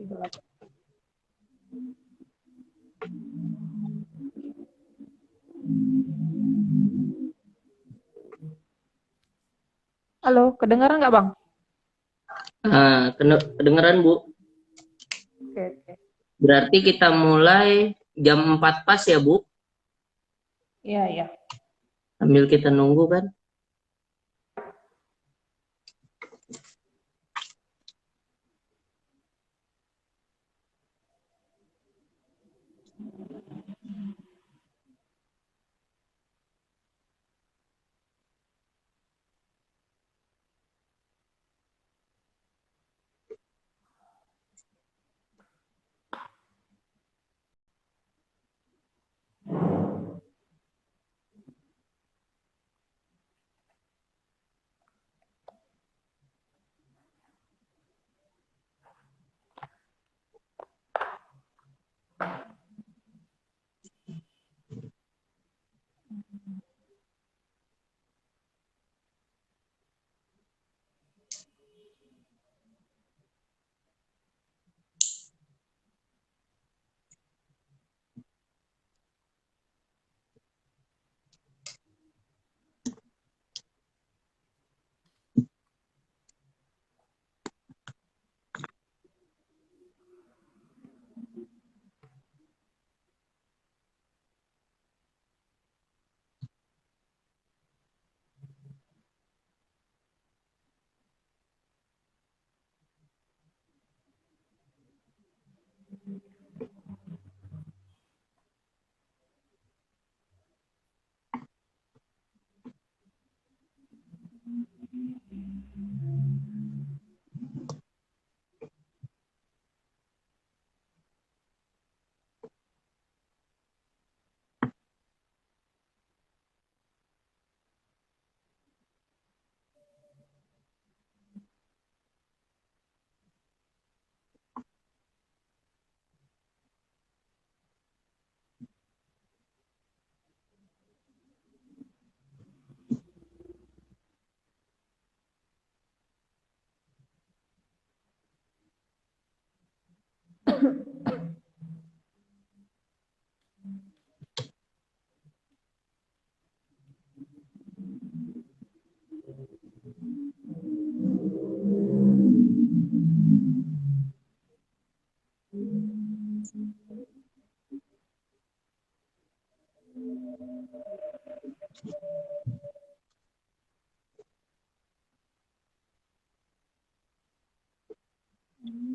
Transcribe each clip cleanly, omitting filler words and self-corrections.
Halo, kedengaran nggak, Bang? Kedengeran, Bu. Oke, oke. Berarti kita mulai jam 4 pas ya, Bu? Iya, iya. Sambil kita nunggu kan.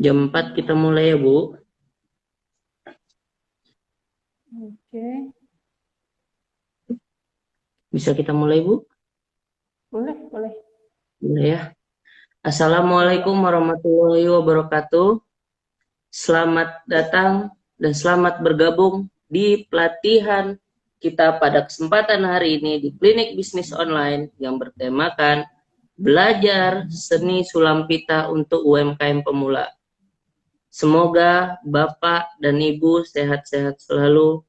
Jam 4 kita mulai ya, Bu. Oke. Bisa kita mulai, Bu? Boleh, boleh. Boleh ya. Assalamualaikum warahmatullahi wabarakatuh. Selamat datang dan selamat bergabung di pelatihan kita pada kesempatan hari ini di Klinik Bisnis Online yang bertemakan Belajar Seni Sulam Pita untuk UMKM Pemula. Semoga Bapak dan Ibu sehat-sehat selalu.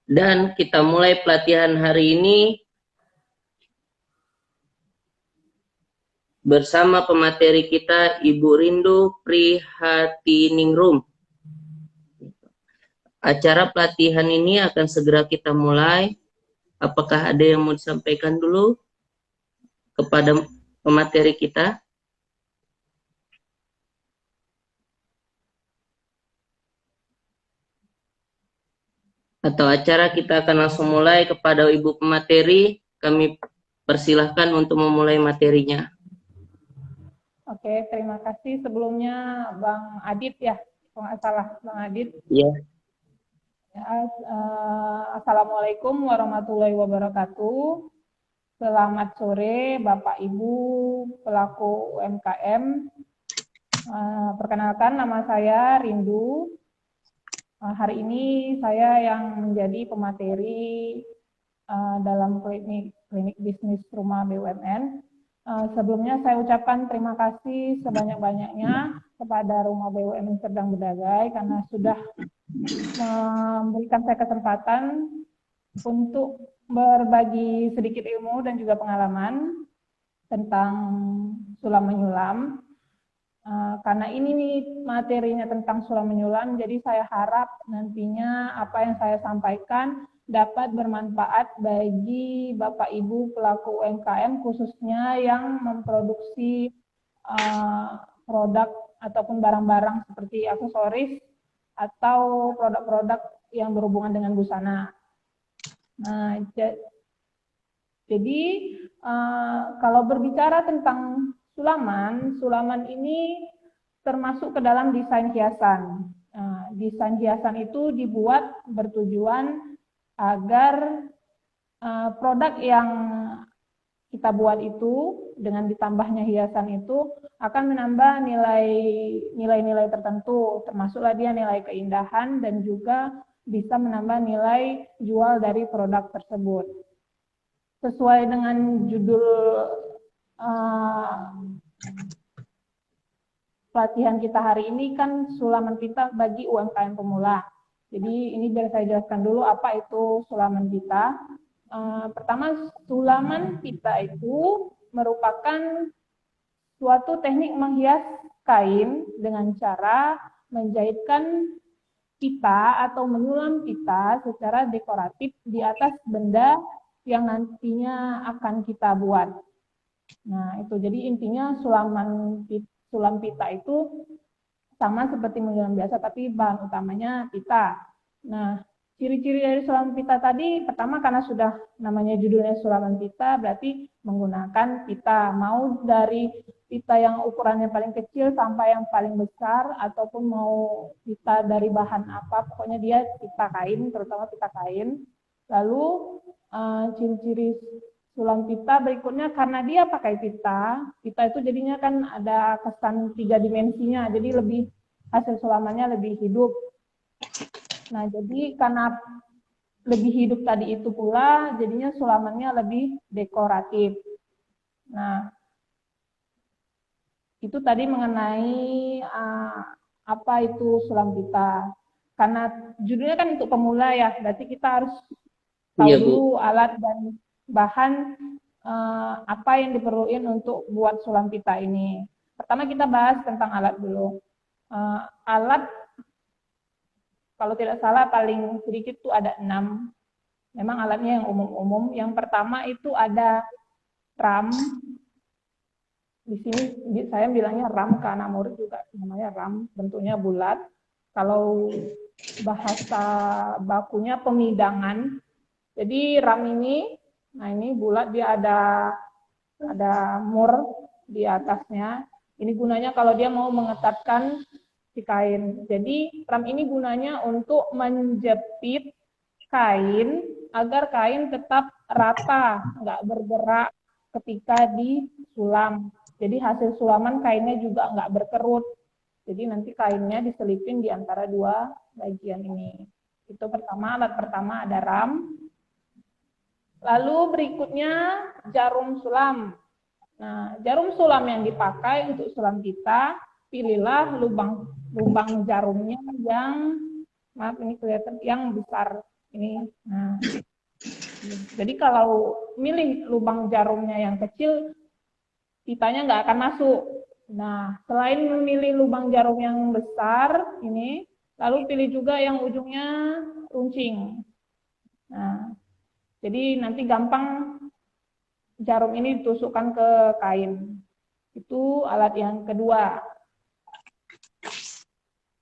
Dan kita mulai pelatihan hari ini bersama pemateri kita Ibu Rindu Prihatiningrum. Acara pelatihan ini akan segera kita mulai. Apakah ada yang mau disampaikan dulu kepada pemateri kita? Atau acara kita akan langsung mulai kepada Ibu pemateri. Kami persilahkan untuk memulai materinya. Oke, terima kasih sebelumnya Bang Adit ya, kalau nggak salah Bang Adit. Ya. Assalamualaikum warahmatullahi wabarakatuh. Selamat sore Bapak Ibu pelaku UMKM. Perkenalkan nama saya Rindu. Hari ini saya yang menjadi pemateri dalam klinik bisnis rumah BUMN. Sebelumnya saya ucapkan terima kasih sebanyak-banyaknya kepada Rumah BUMN Serdang Bedagai karena sudah memberikan saya kesempatan untuk berbagi sedikit ilmu dan juga pengalaman tentang sulam menyulam. Karena ini nih materinya tentang sulam menyulam, jadi saya harap nantinya apa yang saya sampaikan dapat bermanfaat bagi Bapak Ibu pelaku UMKM khususnya yang memproduksi produk ataupun barang-barang seperti aksesoris atau produk-produk yang berhubungan dengan busana. Nah, jadi kalau berbicara tentang sulaman ini termasuk ke dalam desain hiasan. Desain hiasan itu dibuat bertujuan agar produk yang kita buat itu dengan ditambahnya hiasan itu akan menambah nilai-nilai tertentu, termasuklah dia nilai keindahan dan juga bisa menambah nilai jual dari produk tersebut. Sesuai dengan judul pelatihan kita hari ini kan sulaman pita bagi UMKM pemula. Jadi ini biar saya jelaskan dulu apa itu sulaman pita. Pertama, sulaman pita itu merupakan suatu teknik menghias kain dengan cara menjahitkan pita atau menyulam pita secara dekoratif di atas benda yang nantinya akan kita buat. Nah, itu jadi intinya sulam pita itu sama seperti menyulam biasa, tapi bahan utamanya pita. Nah, ciri-ciri dari sulam pita tadi, pertama karena sudah namanya judulnya sulaman pita, berarti menggunakan pita. Mau dari pita yang ukurannya paling kecil sampai yang paling besar, ataupun mau pita dari bahan apa, pokoknya dia pita kain, terutama pita kain. Lalu ciri-ciri sulam pita berikutnya karena dia pakai pita itu jadinya kan ada kesan 3 dimensinya, jadi lebih hasil sulamannya lebih hidup. Nah, jadi karena lebih hidup tadi itu pula, jadinya sulamannya lebih dekoratif. Nah, itu tadi mengenai apa itu sulam pita. Karena judulnya kan untuk pemula ya, berarti kita harus tahu dulu alat dan bahan apa yang diperlukan untuk buat sulam pita ini. Pertama kita bahas tentang alat dulu. Alat kalau tidak salah paling sedikit tuh ada 6. Memang alatnya yang umum-umum. Yang pertama itu ada ram. Di sini saya bilangnya ram, ke anak murid juga namanya ram, bentuknya bulat. Kalau bahasa bakunya pemidangan. Jadi ram ini, nah ini bulat, dia ada mur di atasnya. Ini gunanya kalau dia mau mengetatkan si kain. Jadi ram ini gunanya untuk menjepit kain agar kain tetap rata, nggak bergerak ketika disulam. Jadi hasil sulaman kainnya juga nggak berkerut. Jadi nanti kainnya diselipin di antara dua bagian ini. Itu pertama, alat pertama ada ram. Lalu berikutnya jarum sulam. Nah, jarum sulam yang dipakai untuk sulam pita, pilihlah lubang jarumnya yang, maaf ini kelihatan, yang besar ini. Nah, jadi kalau milih lubang jarumnya yang kecil, pitanya nggak akan masuk. Nah, selain memilih lubang jarum yang besar ini, lalu pilih juga yang ujungnya runcing. Nah, jadi nanti gampang jarum ini ditusukkan ke kain. Itu alat yang kedua.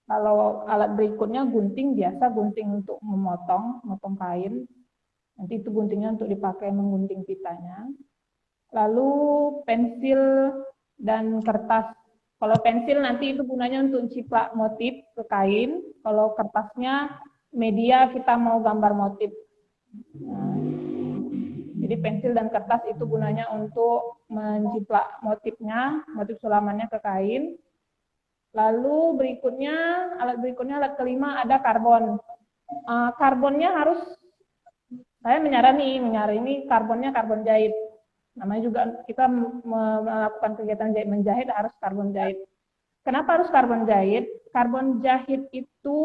Kalau alat berikutnya gunting, biasa gunting untuk memotong kain. Nanti itu guntingnya untuk dipakai menggunting pitanya. Lalu pensil dan kertas. Kalau pensil nanti itu gunanya untuk ciplak motif ke kain. Kalau kertasnya media kita mau gambar motif. Nah, jadi pensil dan kertas itu gunanya untuk menciplak motifnya, motif sulamannya ke kain. Lalu alat berikutnya, alat kelima ada karbon. Karbonnya harus, saya menyarankan karbonnya karbon jahit. Namanya juga kita melakukan kegiatan menjahit harus karbon jahit. Kenapa harus karbon jahit? Karbon jahit itu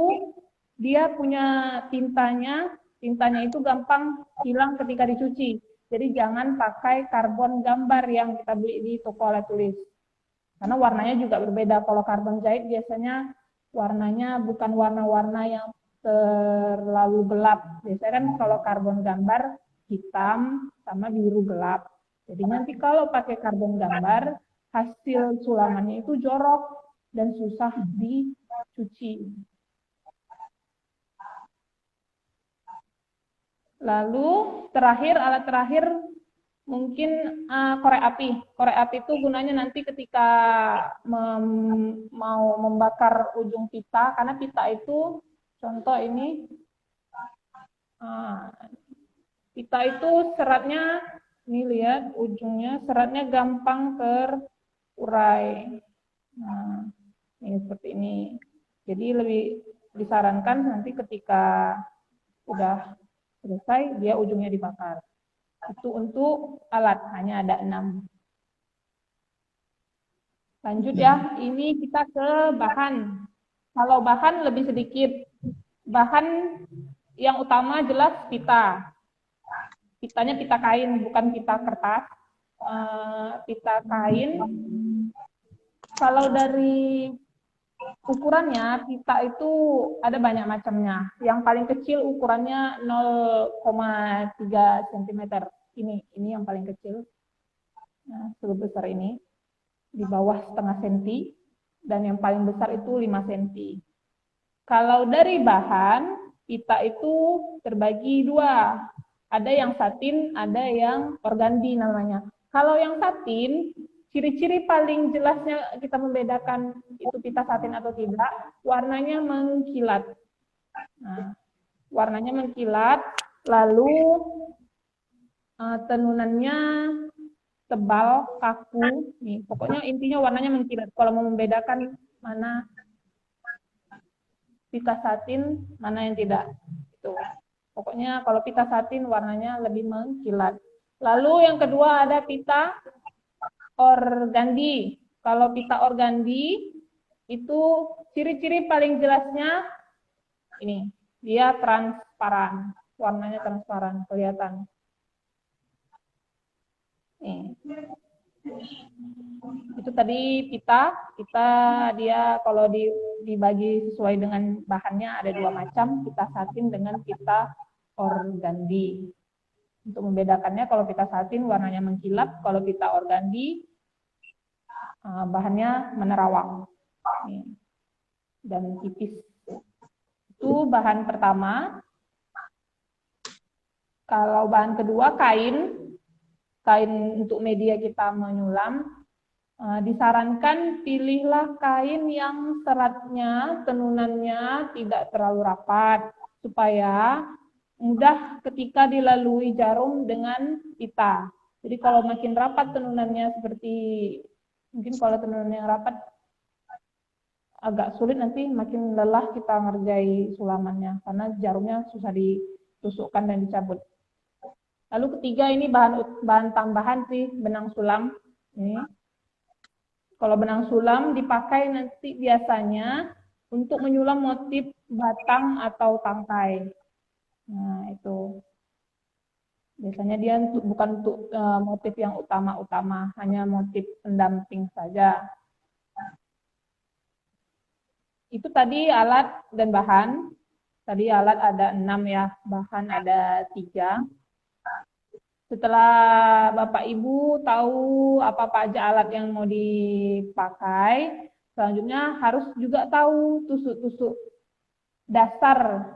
dia punya tintanya itu gampang hilang ketika dicuci. Jadi jangan pakai karbon gambar yang kita beli di toko alat tulis. Karena warnanya juga berbeda. Kalau karbon jahit biasanya warnanya bukan warna-warna yang terlalu gelap. Biasanya kan kalau karbon gambar hitam sama biru gelap. Jadi nanti kalau pakai karbon gambar, hasil sulamannya itu jorok dan susah dicuci. Lalu alat terakhir mungkin korek api. Korek api itu gunanya nanti ketika mau membakar ujung pita, karena pita itu contoh ini, pita itu seratnya, ini lihat ujungnya, seratnya gampang terurai. Nah, ini seperti ini. Jadi lebih disarankan nanti ketika udah selesai, dia ujungnya dibakar. Itu untuk alat, hanya ada 6. Lanjut ya, ini kita ke bahan. Kalau bahan lebih sedikit. Bahan yang utama jelas pita. Pitanya pita kain, bukan pita kertas. Pita kain. Kalau dari ukurannya, pita itu ada banyak macamnya. Yang paling kecil ukurannya 0,3 cm. Ini yang paling kecil. Nah, sebesar ini. Di bawah setengah senti. Dan yang paling besar itu 5 cm. Kalau dari bahan, pita itu terbagi 2. Ada yang satin, ada yang organdi namanya. Kalau yang satin, ciri-ciri paling jelasnya kita membedakan itu pita satin atau tidak, warnanya mengkilat. Nah, warnanya mengkilat, lalu tenunannya tebal, kaku. Nih, pokoknya intinya warnanya mengkilat. Kalau mau membedakan mana pita satin, mana yang tidak. Itu. Pokoknya kalau pita satin warnanya lebih mengkilat. Lalu yang kedua ada pita organdi. Kalau pita organdi itu ciri-ciri paling jelasnya ini, dia transparan, warnanya transparan, kelihatan. Nih. Itu tadi pita dia kalau dibagi sesuai dengan bahannya ada 2 macam, pita satin dengan pita organdi. Untuk membedakannya, kalau pita satin warnanya mengkilap, kalau pita organdi bahannya menerawang dan tipis. Itu bahan pertama. Kalau bahan kedua kain untuk media kita menyulam, disarankan pilihlah kain yang seratnya, tenunannya tidak terlalu rapat, supaya mudah ketika dilalui jarum dengan pita. Jadi kalau makin rapat tenunannya, seperti mungkin kalau tenunannya yang rapat agak sulit, nanti makin lelah kita ngerjai sulamannya karena jarumnya susah ditusukkan dan dicabut. Lalu ketiga ini bahan tambahan sih, benang sulam. Ini. Kalau benang sulam dipakai nanti biasanya untuk menyulam motif batang atau tangkai. Nah, itu. Biasanya dia bukan untuk motif yang utama-utama, hanya motif pendamping saja. Itu tadi alat dan bahan. Tadi alat ada 6 ya, bahan ada 3. Setelah Bapak Ibu tahu apa aja alat yang mau dipakai, selanjutnya harus juga tahu tusuk-tusuk dasar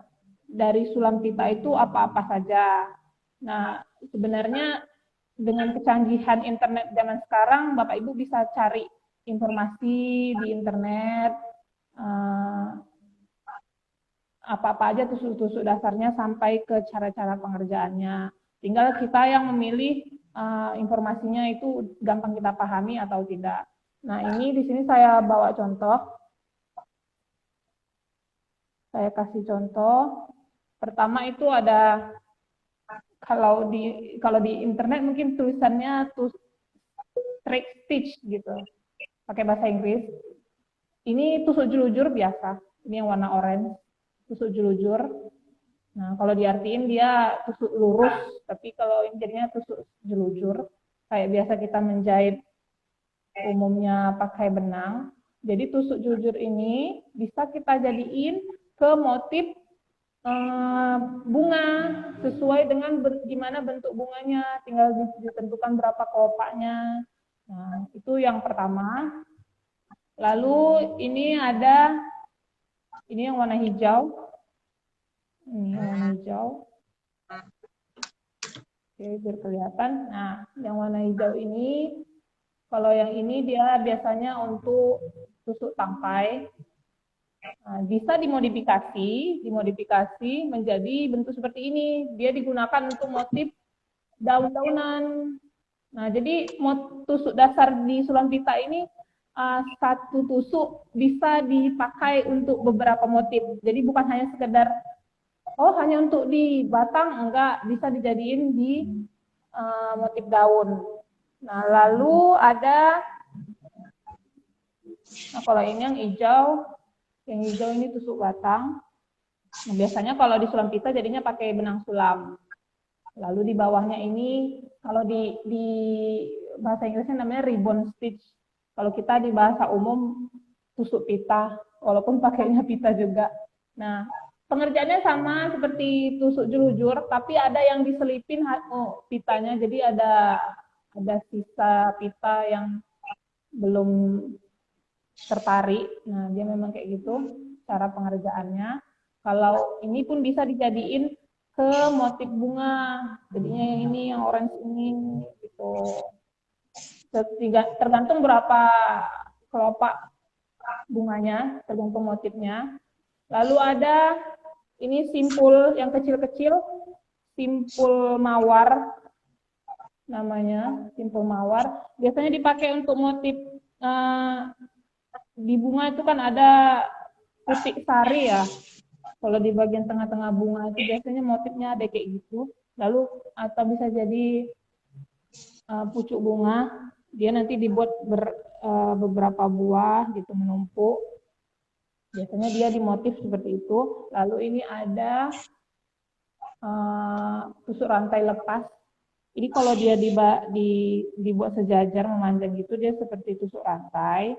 dari sulam pita itu apa-apa saja. Nah, sebenarnya dengan kecanggihan internet zaman sekarang, Bapak Ibu bisa cari informasi di internet, apa-apa aja tusuk-tusuk dasarnya sampai ke cara-cara pengerjaannya. Tinggal kita yang memilih informasinya itu gampang kita pahami atau tidak. Nah, ini di sini saya bawa contoh. Saya kasih contoh. Pertama itu ada, kalau di internet mungkin tulisannya straight stitch gitu, pakai bahasa Inggris. Ini tusuk jelujur biasa. Ini yang warna orange, tusuk jelujur. Nah, kalau diartiin dia tusuk lurus, tapi kalau ini jadinya tusuk jelujur. Kayak biasa kita menjahit umumnya pakai benang. Jadi tusuk jujur ini bisa kita jadiin ke motif bunga sesuai dengan gimana bentuk bunganya, tinggal ditentukan berapa kelopaknya. Nah, itu yang pertama. Lalu ini yang warna hijau. Ini yang warna hijau. Oke, biar kelihatan. Nah, yang warna hijau ini, kalau yang ini dia biasanya untuk tusuk tangkai. Nah, bisa dimodifikasi menjadi bentuk seperti ini. Dia digunakan untuk motif daun-daunan. Nah, jadi tusuk dasar di sulam pita ini satu tusuk bisa dipakai untuk beberapa motif. Jadi bukan hanya sekedar hanya untuk di batang, enggak, bisa dijadiin di motif daun. Nah, lalu kalau ini yang hijau ini tusuk batang. Nah, biasanya kalau di sulam pita jadinya pakai benang sulam. Lalu di bawahnya ini, kalau di bahasa Inggrisnya namanya ribbon stitch. Kalau kita di bahasa umum tusuk pita, walaupun pakainya pita juga. Nah, pengerjaannya sama seperti tusuk jelujur, tapi ada yang diselipin pitanya, jadi ada sisa pita yang belum tertarik. Nah, dia memang kayak gitu cara pengerjaannya. Kalau ini pun bisa dijadiin ke motif bunga, jadinya yang ini, yang orange ini, gitu. Tergantung berapa kelopak bunganya, tergantung motifnya. Lalu ada ini simpul yang kecil-kecil, simpul mawar namanya, simpul mawar. Biasanya dipakai untuk motif di bunga itu kan ada putik sari ya. Kalau di bagian tengah-tengah bunga itu biasanya motifnya ada kayak gitu. Lalu atau bisa jadi pucuk bunga, dia nanti dibuat beberapa buah gitu menumpuk. Biasanya dia dimotif seperti itu. Lalu ini ada tusuk rantai lepas. Ini kalau dia dibuat sejajar memanjang gitu, dia seperti tusuk rantai.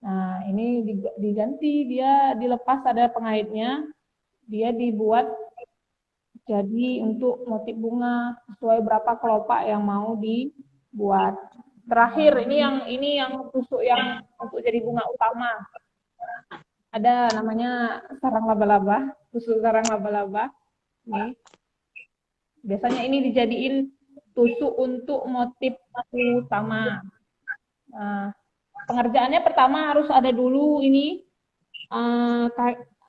Nah, ini diganti, dia dilepas, ada pengaitnya. Dia dibuat jadi untuk motif bunga sesuai berapa kelopak yang mau dibuat. Terakhir ini yang tusuk yang untuk jadi bunga utama. Ada namanya sarang laba-laba, tusuk sarang laba-laba. Nih. Biasanya ini dijadiin tusuk untuk motif utama. Nah, pengerjaannya pertama harus ada dulu ini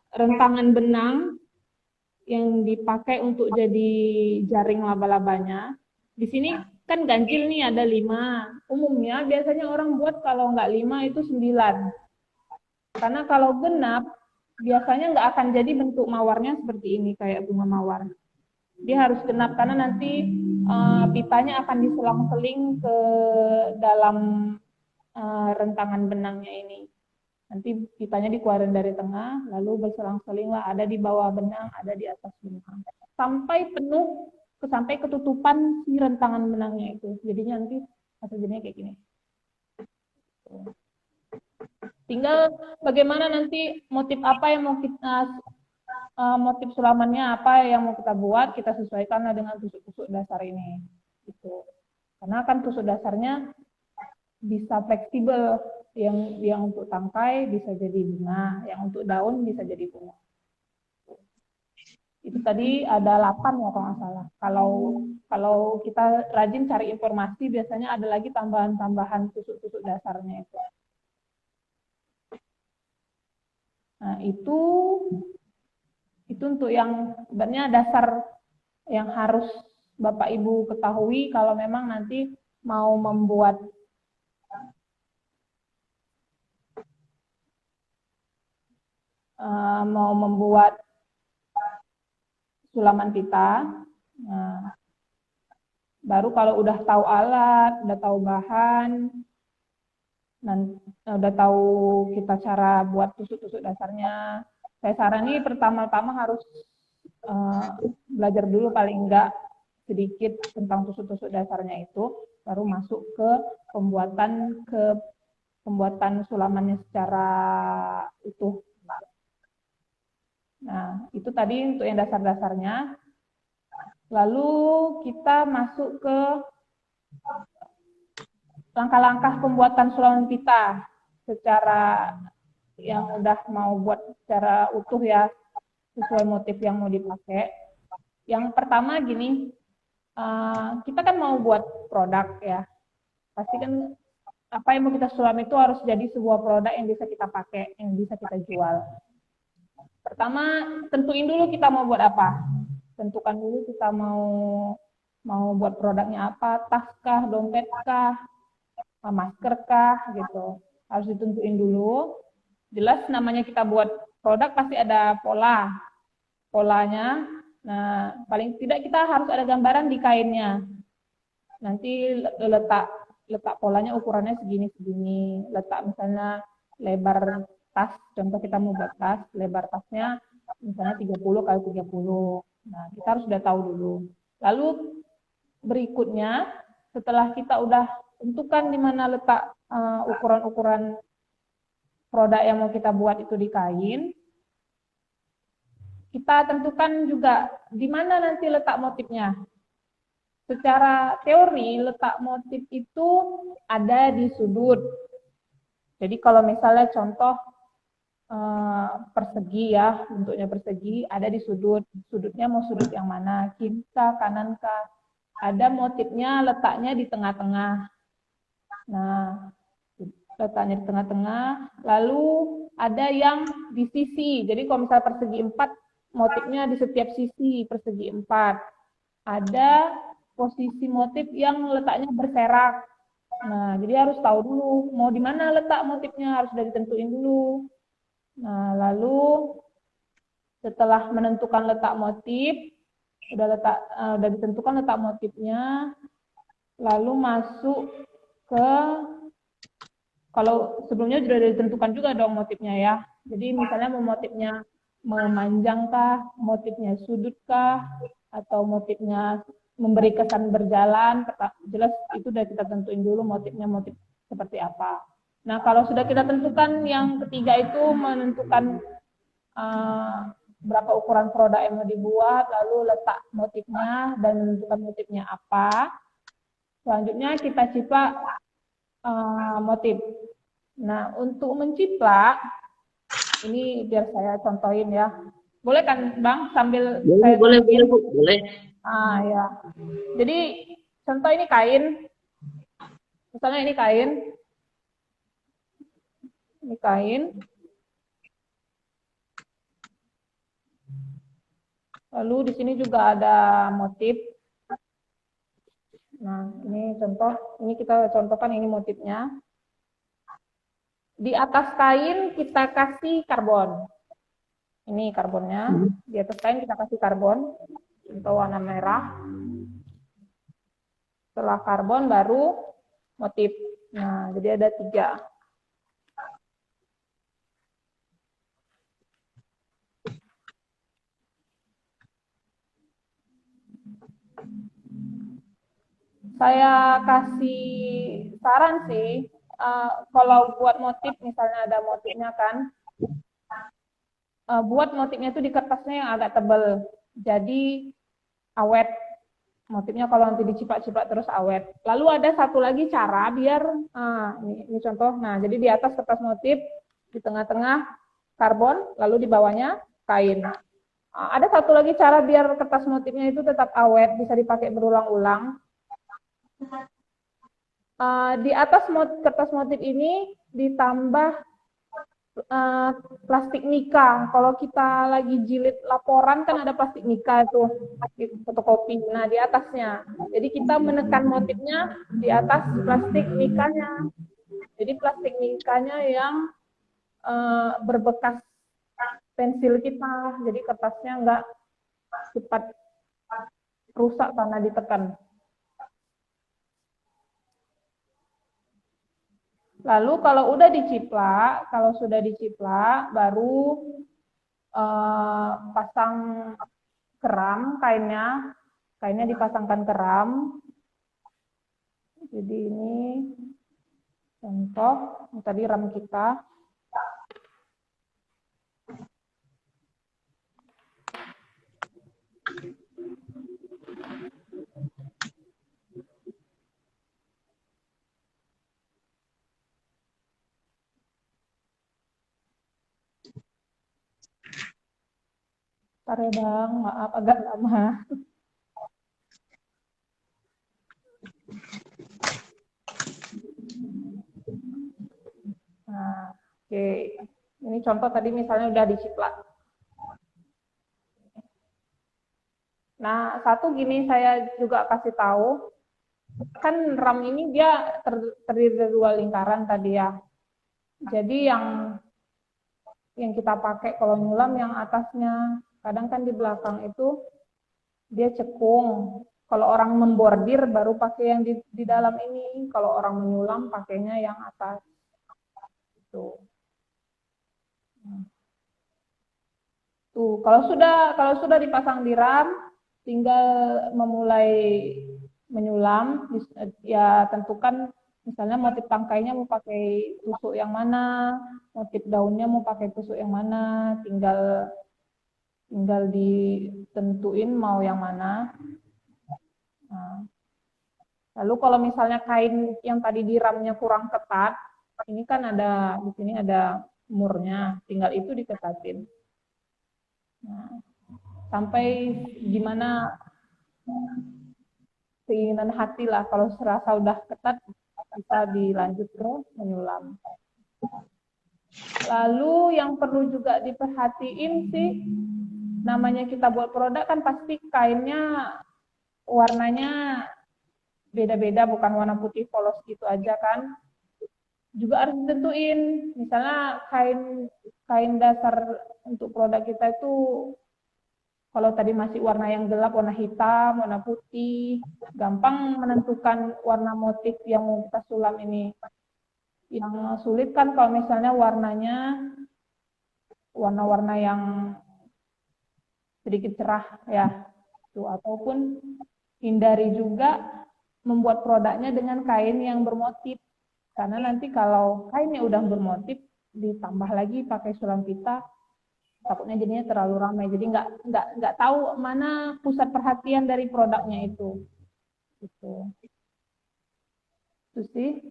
rentangan benang yang dipakai untuk jadi jaring laba-labanya. Di sini kan ganjil nih ada 5. Umumnya biasanya orang buat kalau nggak 5 itu 9. Karena kalau genap biasanya nggak akan jadi bentuk mawarnya seperti ini kayak bunga mawar. Dia harus genap karena nanti pitanya akan diselang-seling ke dalam rentangan benangnya ini. Nanti pitanya dikeluarin dari tengah, lalu berselang-seling lah, ada di bawah benang, ada di atas benang. Sampai penuh, sampai ketutupan si rentangan benangnya itu. Jadinya nanti hasilnya kayak gini. Tinggal bagaimana nanti motif apa yang mau kita motif sulamannya apa yang mau kita buat, kita sesuaikan dengan tusuk-tusuk dasar ini. Gitu. Karena kan tusuk dasarnya bisa fleksibel, yang untuk tangkai bisa jadi bunga, yang untuk daun bisa jadi bunga. Itu tadi ada 8 ya kalau nggak salah. Kalau kita rajin cari informasi, biasanya ada lagi tambahan-tambahan tusuk-tusuk dasarnya itu. Nah, itu untuk yang sebenarnya dasar yang harus Bapak Ibu ketahui kalau memang nanti mau membuat sulaman pita. Nah, baru kalau udah tahu alat, udah tahu bahan, dan udah tahu kita cara buat tusuk-tusuk dasarnya, saya sarani pertama-tama harus belajar dulu paling enggak sedikit tentang tusuk-tusuk dasarnya itu. baru masuk ke pembuatan sulamannya secara utuh. Nah, itu tadi untuk yang dasar-dasarnya. Lalu kita masuk ke langkah-langkah pembuatan sulaman pita secara yang udah mau buat secara utuh ya, sesuai motif yang mau dipakai. Yang pertama gini, kita kan mau buat produk ya, pasti kan apa yang mau kita sulam itu harus jadi sebuah produk yang bisa kita pakai, yang bisa kita jual. Pertama, tentuin dulu kita mau buat apa. Tentukan dulu kita mau buat produknya apa, tas kah, dompet kah, masker kah, gitu. Harus ditentuin dulu. Jelas namanya kita buat produk pasti ada polanya. Nah, paling tidak kita harus ada gambaran di kainnya. Nanti letak polanya ukurannya segini, letak misalnya lebar tas, contoh kita mau buat tas, lebar tasnya misalnya 30 kali 30. Nah, kita harus sudah tahu dulu. Lalu berikutnya, setelah kita udah tentukan di mana letak ukuran-ukuran produk yang mau kita buat itu di kain, kita tentukan juga di mana nanti letak motifnya. Secara teori, letak motif itu ada di sudut. Jadi kalau misalnya contoh persegi ya, bentuknya persegi, ada di sudut. Sudutnya mau sudut yang mana, kiri kah, kanan kah. Ada motifnya letaknya di tengah-tengah. Nah, letaknya di tengah-tengah. Lalu ada yang di sisi. Jadi kalau misalnya persegi 4, motifnya di setiap sisi persegi 4. Ada posisi motif yang letaknya berserak. Nah, jadi harus tahu dulu mau di mana letak motifnya, harus sudah ditentuin dulu. Nah, lalu setelah menentukan letak motif, udah ditentukan letak motifnya, lalu masuk ke, kalau sebelumnya sudah ditentukan juga dong motifnya ya. Jadi misalnya mau motifnya memanjangkah, motifnya sudutkah, atau motifnya memberi kesan berjalan, jelas itu sudah kita tentuin dulu motifnya motif seperti apa. Nah, kalau sudah kita tentukan, yang ketiga itu menentukan berapa ukuran produk yang mau dibuat, lalu letak motifnya dan menentukan motifnya apa. Selanjutnya kita ciplak motif. Nah, untuk menciplak, ini biar saya contohin ya. Boleh kan, Bang, sambil saya boleh, tunjukin? Bu. Boleh. Ya. Jadi, contoh ini kain. Misalnya ini kain. Ini kain. Lalu di sini juga ada motif. Nah, ini contoh. Ini kita contohkan ini motifnya. Di atas kain kita kasih karbon. Ini karbonnya. Di atas kain kita kasih karbon. Contoh warna merah. Setelah karbon baru motif. Nah, jadi ada 3. Saya kasih saran sih, kalau buat motif, misalnya ada motifnya kan, buat motifnya itu di kertasnya yang agak tebal, jadi awet. Motifnya kalau nanti diciplak-ciplak terus awet. Lalu ada satu lagi cara biar, ini contoh, nah jadi di atas kertas motif, di tengah-tengah karbon, lalu di bawahnya kain. Ada satu lagi cara biar kertas motifnya itu tetap awet, bisa dipakai berulang-ulang. Di atas kertas motif ini ditambah plastik mika. Kalau kita lagi jilid laporan kan ada plastik mika itu di fotokopi. Nah, di atasnya. Jadi kita menekan motifnya di atas plastik mikanya. Jadi plastik mikanya yang berbekas pensil kita. Jadi kertasnya nggak cepat rusak karena ditekan. Lalu kalau sudah diciplak, baru pasang keram kainnya dipasangkan keram. Jadi ini contoh tadi RAM kita. Bentar ya Bang, maaf agak lama. Nah, oke. Ini contoh tadi misalnya udah diciplak. Nah, satu gini saya juga kasih tahu, kan RAM ini dia terdiri dari dua lingkaran tadi ya. Jadi yang kita pakai kalau nyulam yang atasnya, kadang kan di belakang itu dia cekung. Kalau orang membordir baru pakai yang di dalam ini. Kalau orang menyulam pakainya yang atas. Tuh. Tuh, kalau sudah dipasang di RAM, tinggal memulai menyulam. Ya tentukan misalnya motif tangkainya mau pakai tusuk yang mana, motif daunnya mau pakai tusuk yang mana, tinggal ditentuin mau yang mana. Nah, lalu kalau misalnya kain yang tadi diramnya kurang ketat, ini kan di sini ada murnya, tinggal itu diketatin. Nah, sampai gimana keinginan hati lah, kalau serasa udah ketat bisa dilanjut ke menyulam. Lalu yang perlu juga diperhatiin sih, namanya kita buat produk kan pasti kainnya warnanya beda-beda, bukan warna putih polos gitu aja kan. Juga harus ditentuin, misalnya kain dasar untuk produk kita itu kalau tadi masih warna yang gelap, warna hitam, warna putih, gampang menentukan warna motif yang mau kita sulam ini. Yang sulit kan kalau misalnya warnanya warna-warna yang sedikit cerah ya, tuh, ataupun hindari juga membuat produknya dengan kain yang bermotif, karena nanti kalau kainnya udah bermotif ditambah lagi pakai sulam pita, takutnya jadinya terlalu ramai, jadi nggak tahu mana pusat perhatian dari produknya itu. Gitu. Itu sih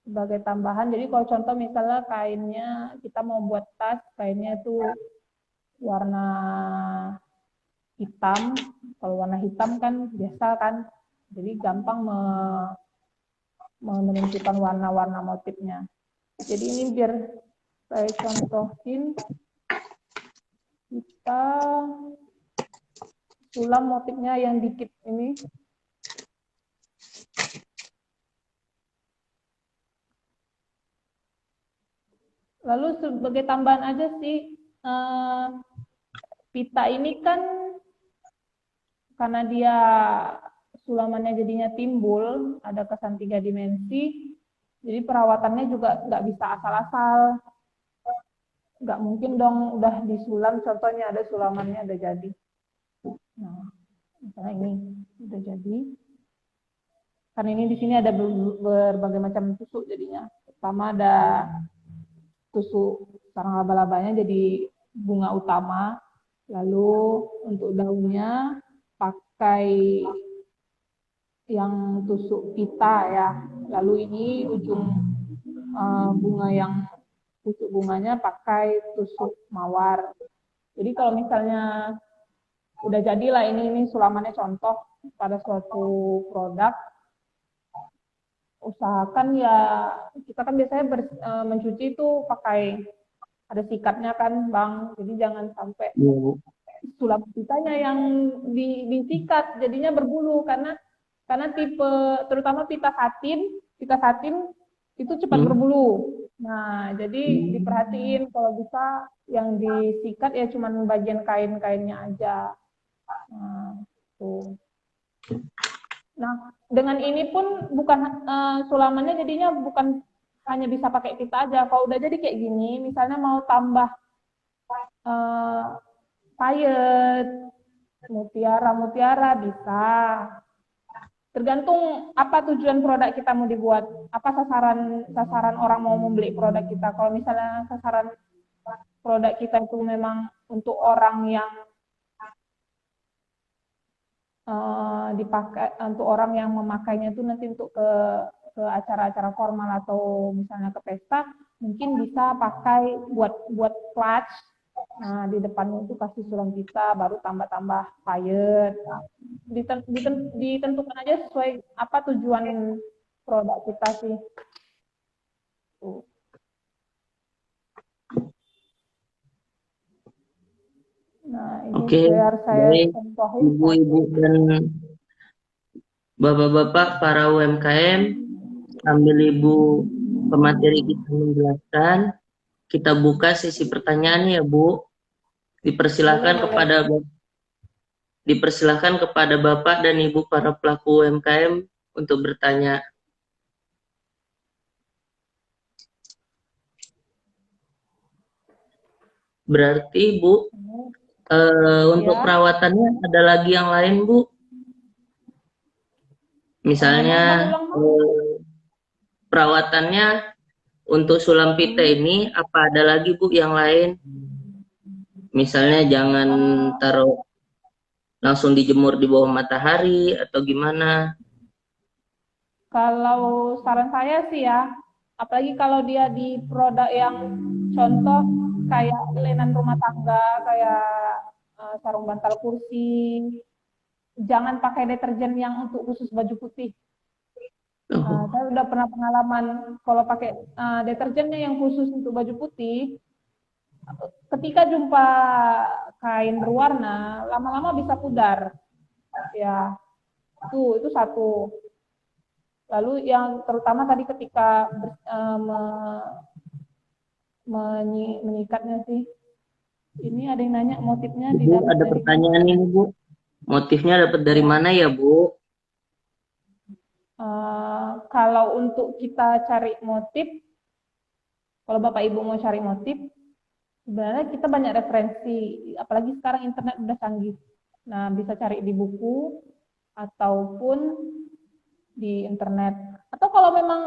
sebagai tambahan. Jadi kalau contoh misalnya kainnya kita mau buat tas, kainnya itu warna hitam. Kalau warna hitam kan biasa kan, jadi gampang menentukan warna-warna motifnya. Jadi ini biar saya contohin, kita sulam motifnya yang dikit ini. Lalu sebagai tambahan aja sih, pita ini kan karena dia sulamannya jadinya timbul, ada kesan 3 dimensi, jadi perawatannya juga nggak bisa asal-asal. Nggak mungkin dong udah disulam, contohnya ada sulamannya udah jadi. Nah, misalnya ini udah jadi. Karena ini di sini ada berbagai macam tusuk jadinya. Pertama ada tusuk sarang laba-labanya jadi bunga utama. Lalu untuk daunnya pakai yang tusuk pita ya. Lalu ini ujung bunga yang tusuk bunganya pakai tusuk mawar. Jadi kalau misalnya udah jadilah ini sulamannya contoh pada suatu produk, usahakan ya kita kan biasanya mencuci itu pakai ada sikatnya kan Bang, jadi jangan sampai sulam pitanya yang disikat jadinya berbulu, karena tipe terutama pita satin itu cepat berbulu. Nah, jadi diperhatiin kalau bisa yang disikat ya cuman bagian kain-kainnya aja. Nah, tuh. Nah, dengan ini pun bukan sulamannya jadinya bukan hanya bisa pakai pita aja. Kalau udah jadi kayak gini, misalnya mau tambah payet, mutiara bisa. tergantung apa tujuan produk kita mau dibuat, apa sasaran orang mau membeli produk kita. Kalau misalnya sasaran produk kita itu memang untuk orang yang dipakai, untuk orang yang memakainya itu nanti untuk ke acara-acara formal atau misalnya ke pesta, mungkin bisa pakai buat clutch. Nah, di depannya itu kasih sulam kita, baru tambah-tambah payet. Ditentukan aja sesuai apa tujuan produk kita sih. Tuh. Nah, ini Oke, biar saya baik contohin. ibu-ibu dan bapak-bapak para UMKM, sambil ibu pemateri kita menjelaskan, kita buka sesi pertanyaan ya Bu. Dipersilahkan kepada Bapak dan Ibu para pelaku UMKM untuk bertanya. Berarti Bu, untuk perawatannya ada lagi yang lain Bu? Misalnya perawatannya untuk sulam pite ini apa ada lagi Bu yang lain? Misalnya jangan taruh langsung dijemur di bawah matahari atau gimana? Kalau saran saya sih ya, apalagi kalau dia di produk yang contoh kayak linen rumah tangga, kayak sarung bantal kursi, jangan pakai deterjen yang untuk khusus baju putih. Saya udah pernah pengalaman kalau pakai deterjennya yang khusus untuk baju putih, ketika jumpa kain berwarna, lama-lama bisa pudar. Ya, itu satu. Lalu yang terutama tadi ketika menyikatnya sih, ini ada yang nanya motifnya Bu, ada pertanyaan ini Bu, motifnya dapat dari mana ya Bu? Kalau untuk kita cari motif, kalau Bapak Ibu mau cari motif, sebenarnya kita banyak referensi, apalagi sekarang internet udah canggih. Nah, bisa cari di buku ataupun di internet. Atau kalau memang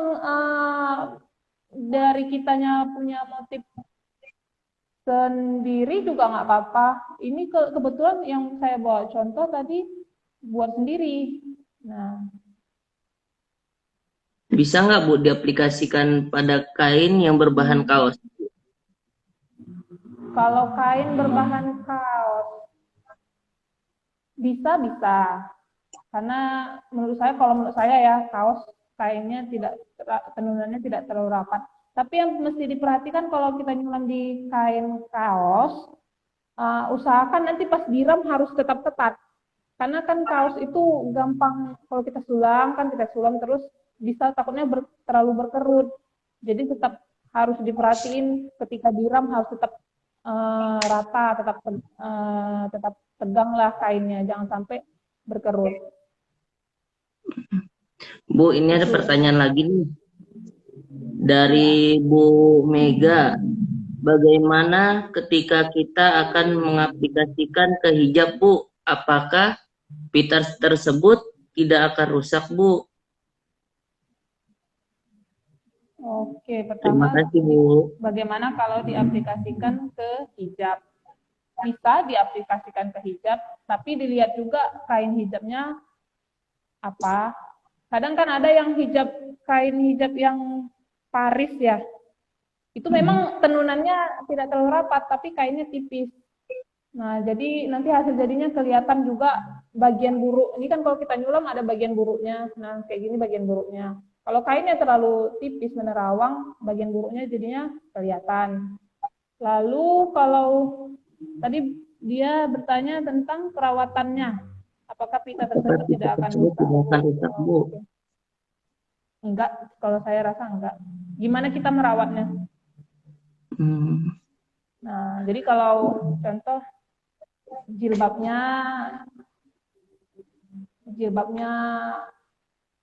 dari kitanya punya motif sendiri juga nggak apa-apa. Ini kebetulan yang saya bawa contoh tadi buat sendiri. Nah, bisa nggak Bu diaplikasikan pada kain yang berbahan kaos? Kalau kain berbahan kaos, bisa. Karena kalau menurut saya ya, kaos kainnya tenunannya tidak terlalu rapat. Tapi yang mesti diperhatikan kalau kita nyulam di kain kaos, usahakan nanti pas diram harus tetap ketat. Karena kan kaos itu gampang kalau kita sulam terus bisa takutnya terlalu berkerut. Jadi tetap harus diperhatiin ketika diram harus tetap rata, tetap tegang lah kainnya, jangan sampai berkerut. Bu, ini ada pertanyaan lagi nih dari Bu Mega. Bagaimana ketika kita akan mengaplikasikan ke hijab Bu? Apakah pita tersebut tidak akan rusak Bu? Oke, Terima pertama kasih Bu. bagaimana kalau diaplikasikan ke hijab? Bisa diaplikasikan ke hijab, tapi dilihat juga kain hijabnya apa. Kadang kan ada yang kain hijab yang Paris ya. Itu memang tenunannya tidak terlalu rapat, tapi kainnya tipis. Nah, jadi nanti hasil jadinya kelihatan juga bagian buruk. Ini kan kalau kita nyulam ada bagian buruknya. Nah, kayak gini bagian buruknya. Kalau kainnya terlalu tipis menerawang, bagian buruknya jadinya kelihatan. Lalu kalau tadi dia bertanya tentang perawatannya, apakah pita tersebut tidak akan rusak? Bu? Enggak, kalau saya rasa enggak. Gimana kita merawatnya? Nah, jadi kalau contoh jilbabnya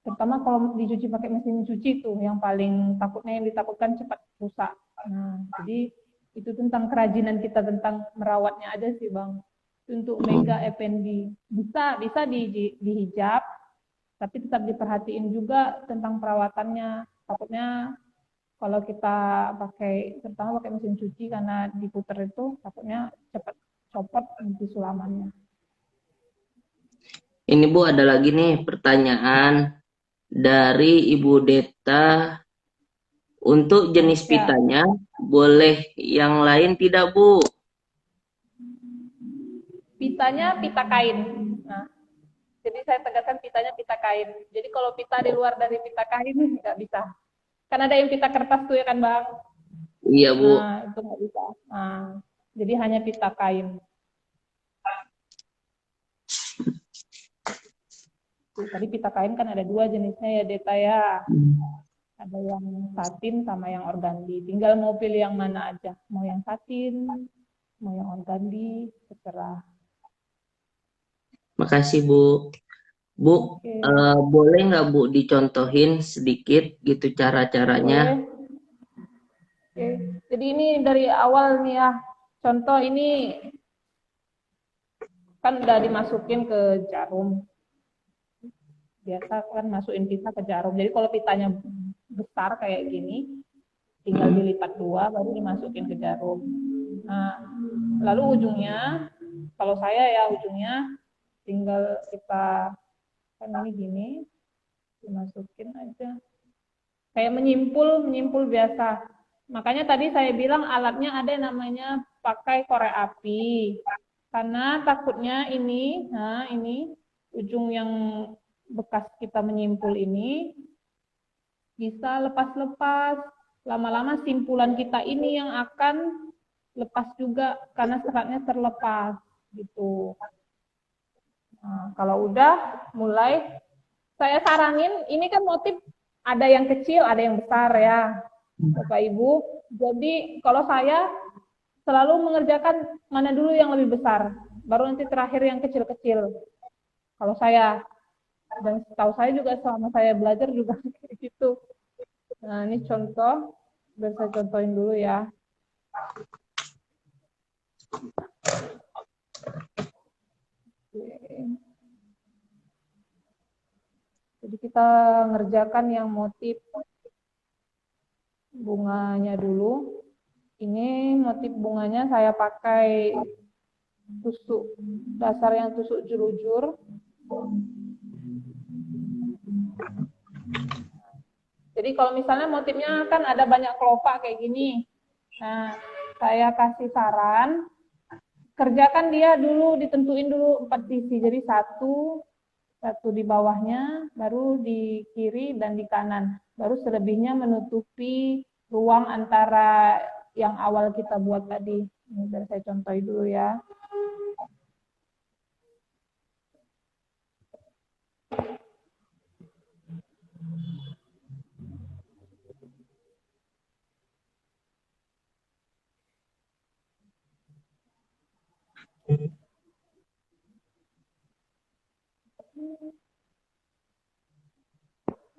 terutama kalau dicuci pakai mesin cuci tuh yang yang ditakutkan cepat rusak. Nah, jadi itu tentang kerajinan kita tentang merawatnya aja sih Bang. Untuk Mega Effendi bisa di hijab, Tapi tetap diperhatiin juga tentang perawatannya. Takutnya kalau kita terutama pakai mesin cuci karena diputer itu, takutnya cepat copot di sulamannya. Ini Bu ada lagi nih pertanyaan dari Ibu Deta. Untuk jenis Ya. pitanya boleh yang lain tidak Bu? Pitanya pita kain. Nah, jadi saya tegaskan pitanya pita kain. Jadi kalau pita di luar dari pita kain nggak bisa. Kan ada yang pita kertas tuh ya kan Bang? Iya Bu. Nah, itu nggak bisa. Nah, jadi hanya pita kain. Tadi pita kain kan ada dua jenisnya ya Deta ya. Ada yang satin sama yang organdi. Tinggal mau pilih yang mana aja. Mau yang satin, mau yang organdi, terserah. Makasih Bu. Bu, boleh nggak Bu dicontohin sedikit gitu cara-caranya? Oke. Jadi ini dari awal nih ya. Contoh ini kan udah dimasukin ke jarum. Biasa kan masukin pita ke jarum. Jadi kalau pitanya besar kayak gini, tinggal dilipat dua baru dimasukin ke jarum. Nah, lalu ujungnya, kalau saya ya ujungnya tinggal kita kan ini gini, dimasukin aja. Kayak menyimpul biasa. Makanya tadi saya bilang alatnya ada namanya pakai korek api. Karena takutnya ini, nah ini ujung yang bekas kita menyimpul ini bisa lepas-lepas. Lama-lama simpulan kita ini yang akan lepas juga karena seratnya terlepas gitu. Nah, kalau udah mulai saya saranin, ini kan motif ada yang kecil, ada yang besar ya, Bapak Ibu. Jadi kalau saya selalu mengerjakan mana dulu yang lebih besar, baru nanti terakhir yang kecil-kecil. Kalau saya, dan setahu saya juga selama saya belajar juga kayak gitu. Nah ini contoh, biar saya contohin dulu ya. Jadi kita ngerjakan yang motif bunganya dulu. Ini motif bunganya saya pakai tusuk dasar yang tusuk jelujur. Jadi kalau misalnya motifnya kan ada banyak kelopak kayak gini. Nah, saya kasih saran, kerjakan dia dulu, ditentuin dulu 4 sisi. Jadi satu di bawahnya, baru di kiri dan di kanan. Baru selebihnya menutupi ruang antara yang awal kita buat tadi. Ini biar saya contohin dulu ya.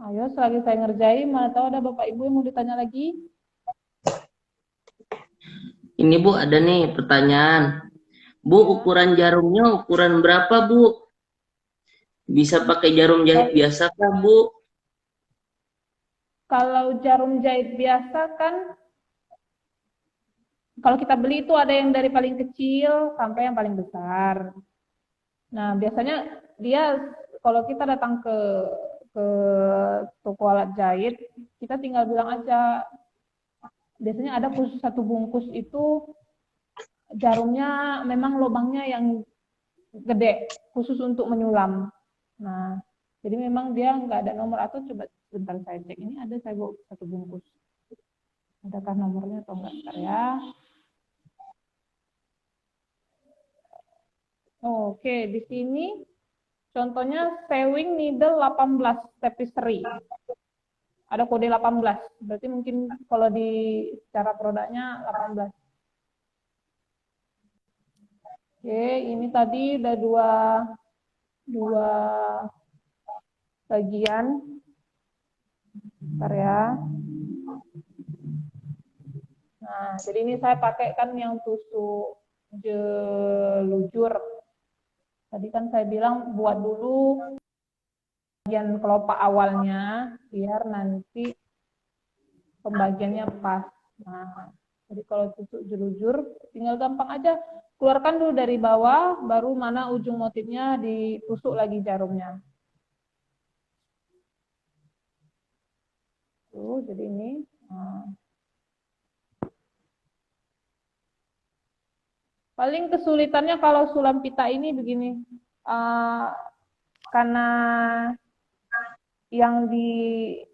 Ayo, selagi saya ngerjain, mana tahu ada Bapak Ibu yang mau ditanya lagi. Ini Bu ada nih pertanyaan. Bu, ukuran jarumnya ukuran berapa Bu? Bisa pakai jarum jahit biasa kah Bu? Kalau jarum jahit biasa kan, kalau kita beli itu ada yang dari paling kecil sampai yang paling besar. Nah, biasanya dia kalau kita datang ke toko alat jahit, kita tinggal bilang aja. Biasanya ada khusus satu bungkus itu jarumnya memang lubangnya yang gede, khusus untuk menyulam. Nah, jadi memang dia nggak ada nomor, atau coba sebentar saya cek. Ini ada saya bawa satu bungkus. Adakah nomornya atau enggak? Bentar ya. Oke, di sini contohnya sewing needle 18 tapestry. Ada kode 18. Berarti mungkin kalau di cara produknya 18. Oke, ini tadi udah dua bagian. Bentar ya. Nah, jadi ini saya pakai kan yang tusuk jelujur. Tadi kan saya bilang buat dulu bagian kelopak awalnya biar nanti pembagiannya pas. Nah, jadi kalau tusuk jelujur tinggal gampang aja, keluarkan dulu dari bawah, baru mana ujung motifnya ditusuk lagi jarumnya. Tuh, jadi ini. Nah. Paling kesulitannya kalau sulam pita ini begini, karena yang ditusukkan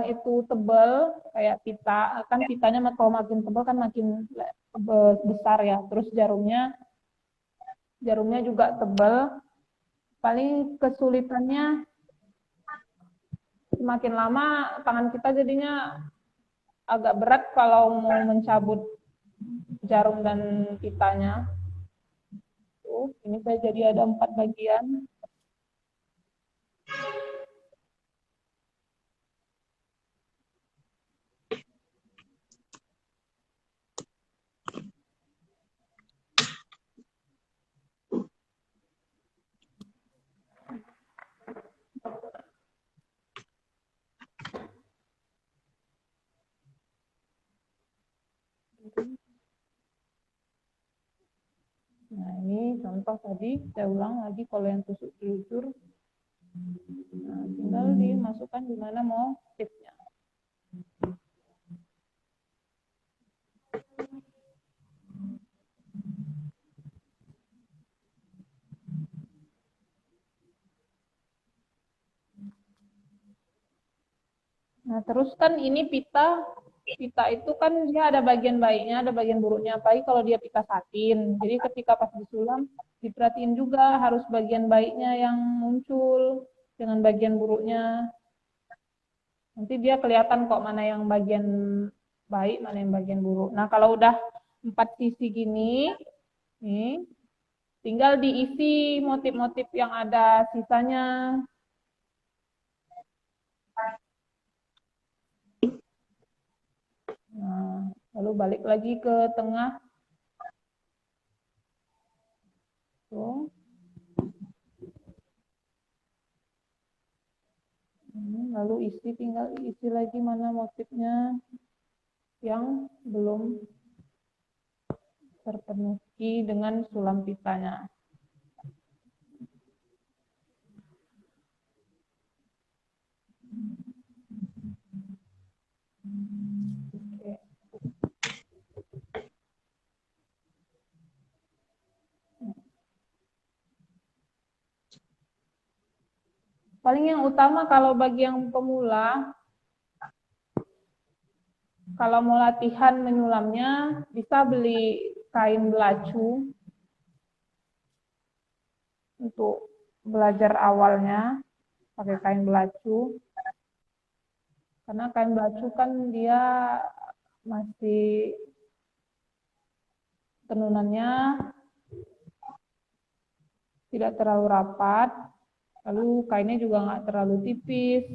itu tebal kayak pita, kan pitanya kalau makin tebal kan makin besar ya. Terus jarumnya juga tebal. Paling kesulitannya semakin lama tangan kita jadinya agak berat kalau mau mencabut jarum dan pitanya. Ini saya jadi ada 4 bagian. Nah, ini contoh tadi, saya ulang lagi kalau yang tusuk jelujur. Nah, tinggal dimasukkan di mana mau tipsnya. Nah, terus kan ini pita itu kan dia ada bagian baiknya, ada bagian buruknya. Apalagi kalau dia pita satin. Jadi ketika pas disulam, diperhatiin juga harus bagian baiknya yang muncul dengan bagian buruknya. Nanti dia kelihatan kok mana yang bagian baik, mana yang bagian buruk. Nah, kalau udah 4 sisi gini, nih, tinggal diisi motif-motif yang ada sisanya. Nah, lalu balik lagi ke tengah. Tuh. Lalu tinggal isi lagi mana motifnya yang belum terpenuhi dengan sulam pitanya. Oke. Paling yang utama kalau bagi yang pemula, kalau mau latihan menyulamnya, bisa beli kain belacu untuk belajar awalnya, pakai kain belacu. Karena kain belacu kan dia masih tenunannya tidak terlalu rapat, lalu kainnya juga nggak terlalu tipis,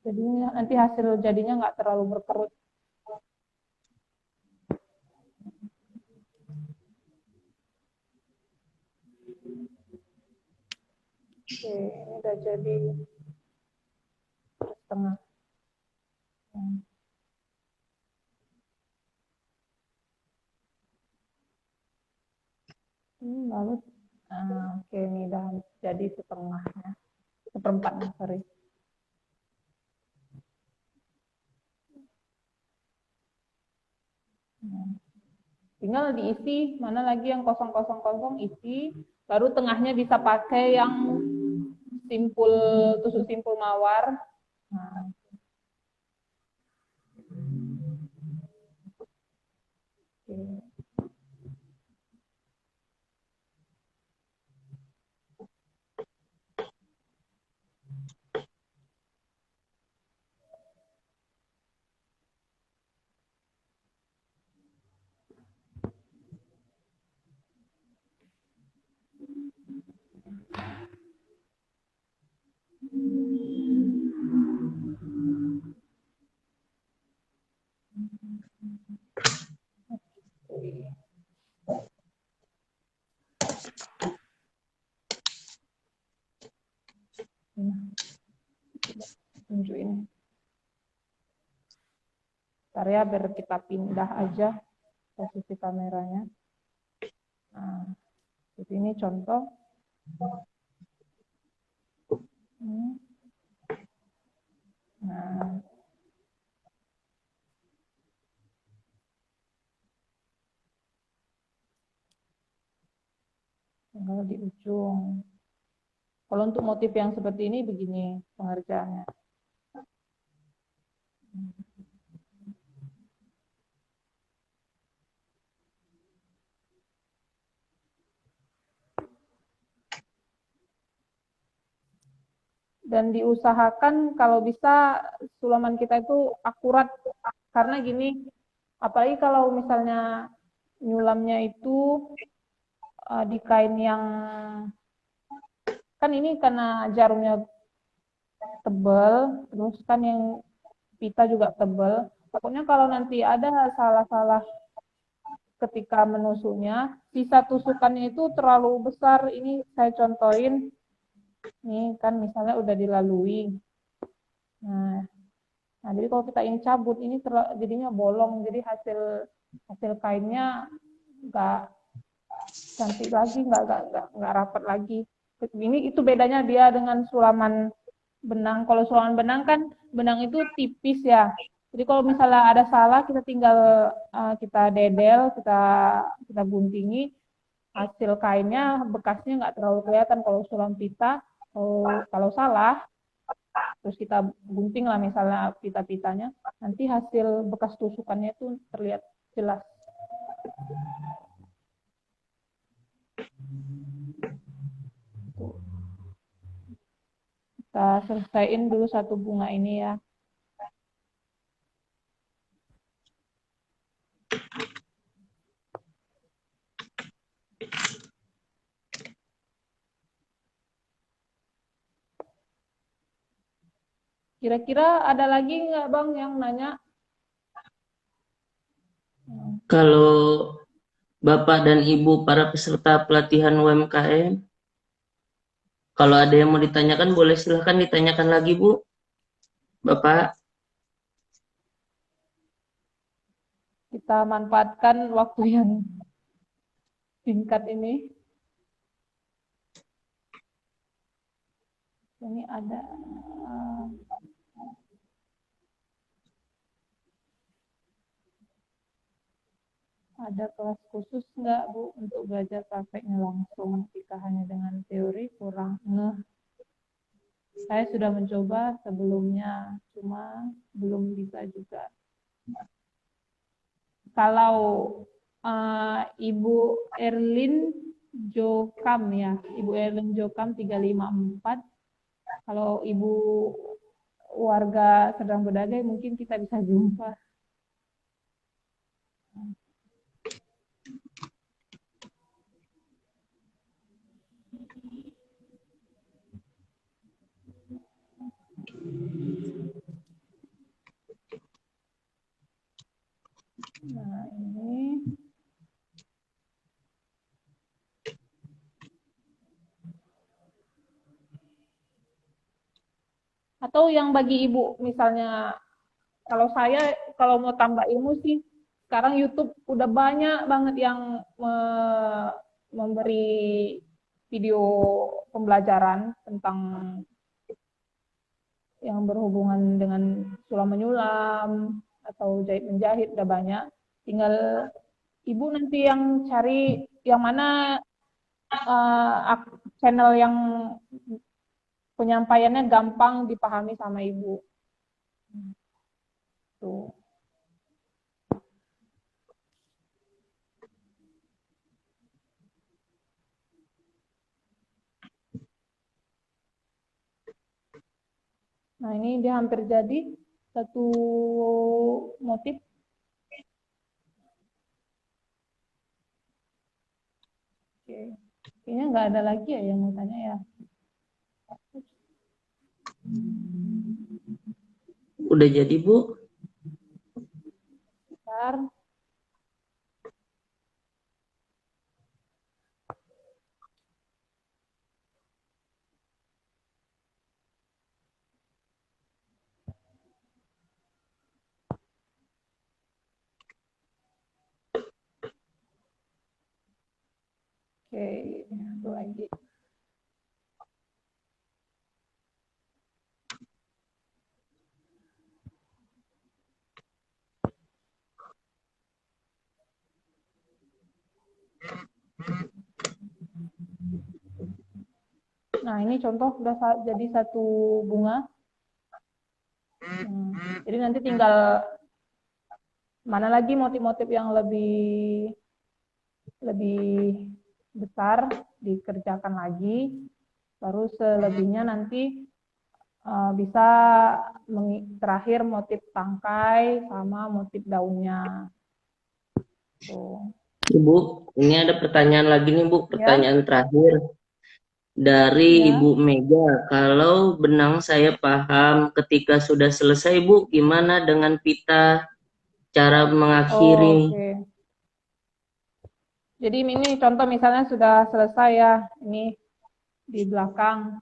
jadi nanti hasil jadinya nggak terlalu berkerut. Oke, ini udah jadi setengah. Lalu, oke, ini udah jadi setengahnya, seperempatnya, sorry. Tinggal diisi, mana lagi yang kosong-kosong isi, baru tengahnya bisa pakai yang simpul, tusuk simpul mawar. Nah. Oke. Bentar ya, biar kita pindah aja posisi kameranya. Nah, ini contoh. Nah, tinggal di ujung. Kalau untuk motif yang seperti ini begini pengerjaannya. Dan diusahakan kalau bisa sulaman kita itu akurat, karena gini, apalagi kalau misalnya nyulamnya itu di kain yang, kan ini karena jarumnya tebal, terus kan yang pita juga tebal, takutnya kalau nanti ada salah-salah ketika menusuknya, sisa tusukannya itu terlalu besar. Ini saya contohin, nih kan misalnya udah dilalui. Nah, jadi kalau kita ini cabut, ini jadinya bolong, jadi hasil kainnya nggak cantik lagi, nggak rapat lagi. Ini itu bedanya dia dengan sulaman benang. Kalau sulaman benang kan benang itu tipis ya. Jadi kalau misalnya ada salah, kita tinggal kita dedel, kita guntingi, hasil kainnya bekasnya nggak terlalu kelihatan. Kalau sulam pita, kalau salah, terus kita gunting lah misalnya pita-pitanya, nanti hasil bekas tusukannya itu terlihat jelas. Kita selesaiin dulu satu bunga ini ya. Kira-kira ada lagi nggak Bang yang nanya? Kalau Bapak dan Ibu para peserta pelatihan UMKM, kalau ada yang mau ditanyakan boleh silahkan ditanyakan lagi Bu. Bapak. Kita manfaatkan waktu yang singkat ini. Ini ada kelas khusus nggak Bu untuk belajar prakteknya langsung? Jika hanya dengan teori kurang ngeh. Saya sudah mencoba sebelumnya, cuma belum bisa juga. Kalau Ibu Erlin Jokam ya, Ibu Erlin Jokam 354. Kalau Ibu warga Serdang Bedagai mungkin kita bisa jumpa. Nah, ini atau yang bagi Ibu misalnya, kalau saya kalau mau tambah ilmu sih sekarang YouTube udah banyak banget yang memberi video pembelajaran tentang yang berhubungan dengan sulam menyulam atau jahit menjahit, udah banyak. Tinggal Ibu nanti yang cari yang mana channel yang penyampaiannya gampang dipahami sama Ibu. Tuh. Nah, ini dia hampir jadi satu motif. Oke. Kayaknya nggak ada lagi ya yang mau tanya ya. Udah jadi Bu? Bentar. Oke, satu lagi. Nah, ini contoh udah jadi satu bunga. Jadi nanti tinggal mana lagi motif-motif yang lebih besar dikerjakan lagi. Baru selebihnya nanti bisa terakhir motif tangkai sama motif daunnya. Tuh. Ibu, ini ada pertanyaan lagi nih Bu, pertanyaan terakhir dari Ibu Mega. Kalau benang saya paham, ketika sudah selesai Bu, gimana dengan pita cara mengakhiri? Oke. Jadi ini contoh misalnya sudah selesai ya, ini di belakang.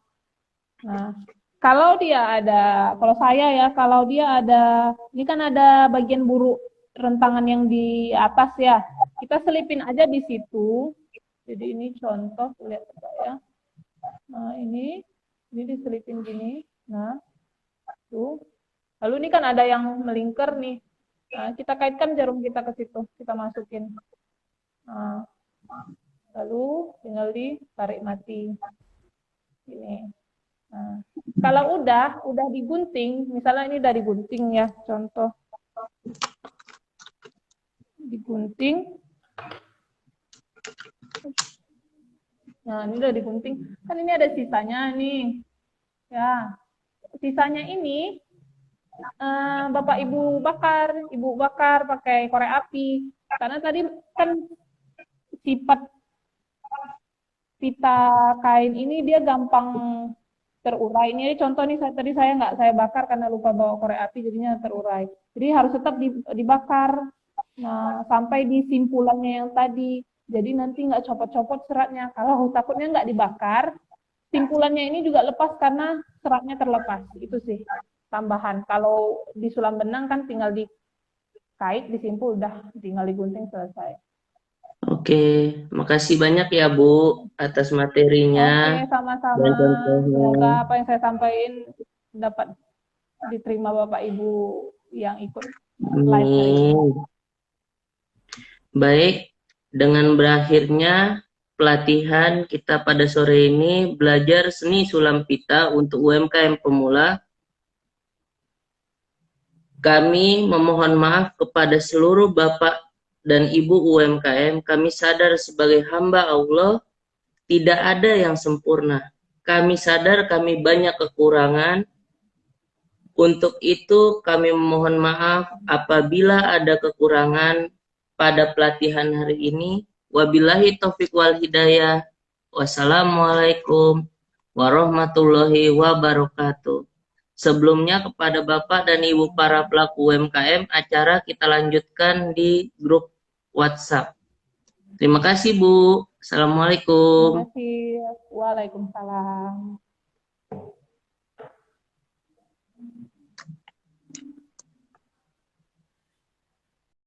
Nah, kalau saya ya, kalau dia ada, ini kan ada bagian buru rentangan yang di atas ya, kita selipin aja di situ. Jadi ini contoh, lihat ya. Nah, ini diselipin gini. Nah, tuh. Lalu ini kan ada yang melingkar nih. Nah, kita kaitkan jarum kita ke situ, kita masukin. Nah, lalu tinggal ditarik mati. Ini. Nah, kalau udah digunting, misalnya ini udah digunting ya, contoh. Digunting. Nah, ini udah digunting. Kan ini ada sisanya nih. Ya. Sisanya ini Bapak Ibu bakar pakai korek api. Karena tadi kan sifat pita kain ini dia gampang terurai. Ini contoh nih tadi saya nggak saya bakar karena lupa bawa korek api jadinya terurai. Jadi harus tetap dibakar. Nah, sampai di simpulannya yang tadi. Jadi nanti nggak copot-copot seratnya. Kalau takutnya nggak dibakar, simpulannya ini juga lepas karena seratnya terlepas. Itu sih tambahan. Kalau di sulam benang kan tinggal dikait, disimpul, udah tinggal digunting selesai. Oke, makasih banyak ya Bu atas materinya. Oke, sama-sama. Dan contohnya. Semoga apa yang saya sampaikan dapat diterima Bapak Ibu yang ikut live hari ini. Baik, dengan berakhirnya pelatihan kita pada sore ini belajar seni sulam pita untuk UMKM pemula. Kami memohon maaf kepada seluruh Bapak dan Ibu UMKM. Kami sadar sebagai hamba Allah tidak ada yang sempurna. Kami sadar kami banyak kekurangan. Untuk itu kami memohon maaf apabila ada kekurangan pada pelatihan hari ini. Wabillahi taufiq wal hidayah. Wassalamualaikum warahmatullahi wabarakatuh. Sebelumnya kepada Bapak dan Ibu para pelaku UMKM, acara kita lanjutkan di grup WhatsApp. Terima kasih Bu. Assalamualaikum. Terima kasih. Waalaikumsalam.